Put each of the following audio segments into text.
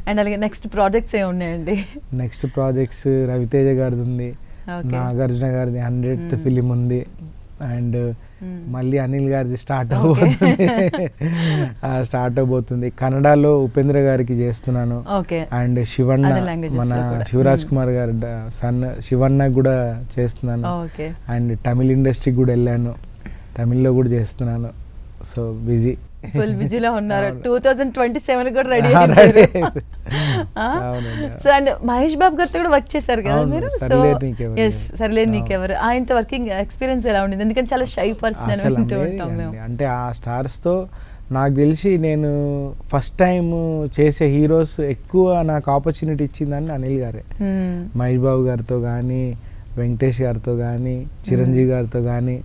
And అలాగే next projects ఏ ఉన్నాయండి? Next projects Raviteja గారిది ఉంది, నాగార్జున గారిది 100th ఫిలిం ఉంది, అండ్ మళ్ళీ అనిల్ గారిది స్టార్ట్ అవబోతుంది. కన్నడలో ఉపేంద్ర గారికి చేస్తున్నాను, అండ్ శివన్న మన శివరాజ్ కుమార్ గారి సన్ శివన్న కూడా చేస్తున్నాను, అండ్ తమిళ్ ఇండస్ట్రీకి కూడా వెళ్ళాను, తమిళ్లో కూడా చేస్తున్నాను. సో బిజీ, ఫుల్ బిజీలో ఉన్నారు. 2027 కూడా ready. So and Mahesh Babu గారితో కూడా వర్క్ చేశారు కదా మీరు? సో ఎస్, సర్లేదు నీకెవరు, ఆయనతో వర్కింగ్ ఎక్స్పీరియన్స్ ఎలా ఉండింది? ఎందుకంటే చాలా షై పర్సన్ అని వింటూ ఉంటాం మేము. అంటే ఆ స్టార్స్తో నాకు తెలిసి నేను ఫస్ట్ టైం చేసే హీరోస్ ఎక్కువ నాకు ఆపర్చునిటీ ఇచ్చిందని అనిల్ గారే. మహేష్ బాబు గారితో కానీ, వెంకటేష్ గారితో కానీ, చిరంజీవి గారితో కానీ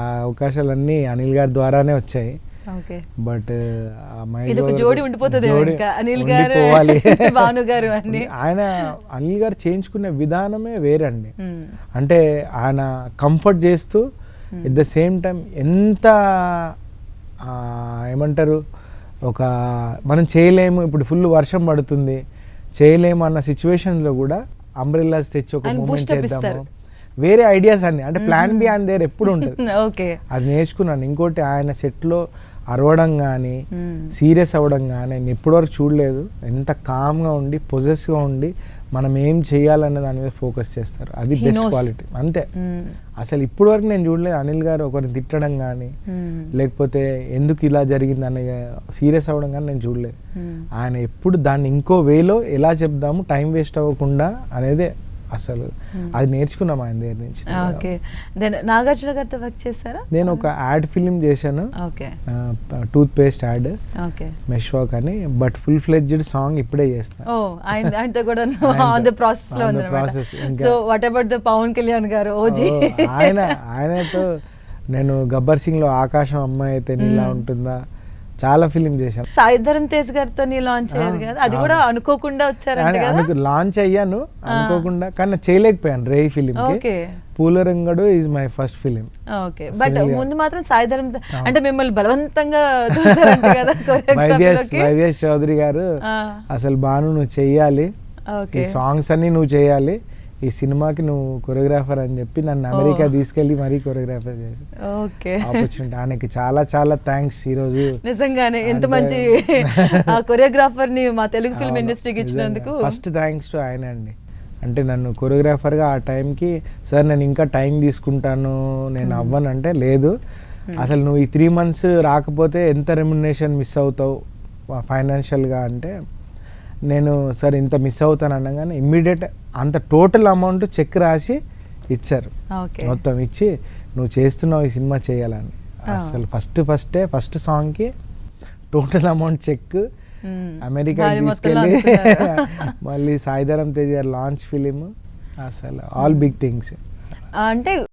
ఆ అవకాశాలన్నీ అనిల్ గారి ద్వారానే వచ్చాయి. బట్ జోడి ఉండిపోతుంది అనిల్ గారు భాను గారు. ఆయన అనిల్ గారు చేయించుకునే విధానమే వేరండి. అంటే ఆయన కంఫర్ట్ చేస్తూ ఎట్ ద సేమ్ టైం ఎంత ఏమంటారు, ఒక మనం చేయలేము, ఇప్పుడు ఫుల్ వర్షం పడుతుంది చేయలేము అన్న సిచ్యువేషన్లో కూడా అంబ్రెల్లాస్ తెచ్చి ఒక మూమెంట్ చేద్దాము, వేరే ఐడియాస్ అన్ని, అంటే ప్లాన్ బి ఆయన దగ్గర ఎప్పుడు ఉంటుంది. అది నేర్చుకున్నాను. ఇంకోటి ఆయన సెట్లో అరవడం కానీ, సీరియస్ అవ్వడం కానీ నేను ఇప్పటివరకు చూడలేదు. ఎంత కామ్గా ఉండి పొజెస్గా ఉండి మనం ఏం చేయాలన్న దాని మీద ఫోకస్ చేస్తారు. అది బెస్ట్ క్వాలిటీ అంతే. అసలు ఇప్పటి వరకు నేను చూడలేదు అనిల్ గారు ఒకరిని తిట్టడం కానీ, లేకపోతే ఎందుకు ఇలా జరిగింది అనే సీరియస్ అవ్వడం కానీ నేను చూడలేదు. ఆయన ఎప్పుడు దాన్ని ఇంకో వేలో ఎలా చెప్దాము టైం వేస్ట్ అవ్వకుండా అనేదే అసలు అది నేర్చుకున్నాం ఆయన దగ్గర నుంచి. ఓకే, దెన్ నాగార్జున గారితో వర్క్ చేశారా? నేను ఒక యాడ్ ఫిలిం చేశాను, టూత్ పేస్ట్ యాడ్, మెష్వాక్ అని. బట్ ఫుల్ ఫ్లెడ్జ్డ్ సాంగ్ ఇప్పుడే చేస్తాను. ఆయనతో కూడా ఆన్ ది ప్రాసెస్ లో ఉంది process. So what about the Pawan Kalyan గారు ఓజీ? ఆయనతో నేను గబ్బర్ సింగ్ లో ఆకాశం అమ్మాయి అయితే నీలా ఉంటుందా చాలా ఫిలిం చేశాను. సాయిధరమ్ తేజ్ గారితో లాంచ్ అయ్యారు కదా, అది కూడా అనుకోకుండా వచ్చారంట కదా? లాంచ్ అయ్యాను అనుకోకుండా, కానీ చేయలేకపోయాను. రే ఫిలిం కి Poola Rangadu is my first film. Okay, but ముందు మాత్రం సాయిధరమ్ అంటే మిమ్మల్ని బలవంతంగా వైవిఎస్ చౌదరి గారు అసలు బాను నువ్వు చెయ్యాలి, ఈ సాంగ్స్ అన్ని నువ్వు చేయాలి, ఈ సినిమాకి నువ్వు కొరియోగ్రాఫర్ అని చెప్పి నన్ను అమెరికా తీసుకెళ్లి మరీ కొరియోగ్రాఫర్ చేసి ఆపర్చునిటీ. ఆయనకి చాలా చాలా థ్యాంక్స్. ఈ రోజు నిజంగానే ఎంత మంచి కొరియోగ్రాఫర్ ని మా తెలుగు ఫిల్మ్ ఇండస్ట్రీకి ఇచ్చినందుకు ఫస్ట్ థ్యాంక్స్ టు ఆయన అండి. అంటే నన్ను కొరియోగ్రాఫర్గా ఆ టైంకి సార్ నేను ఇంకా టైం తీసుకుంటాను నేను అవ్వను అంటే, లేదు అసలు నువ్వు ఈ 3 months రాకపోతే ఎంత రెమ్యునరేషన్ మిస్ అవుతావు ఫైనాన్షియల్గా అంటే, నేను సార్ ఇంత మిస్ అవుతాను అనగానే ఇమ్మీడియట్ అంత టోటల్ అమౌంట్ చెక్ రాసి ఇచ్చారు. మొత్తం ఇచ్చి నువ్వు చేస్తున్నావు ఈ సినిమా చేయాలని. అసలు ఫస్ట్ సాంగ్కి టోటల్ అమౌంట్ చెక్ అమెరికా తీసుకెళ్ళి మళ్ళీ సాయిధరమ్ తేజ్ గారు లాంచ్ ఫిలిం, అసలు ఆల్ బిగ్ థింగ్స్. అంటే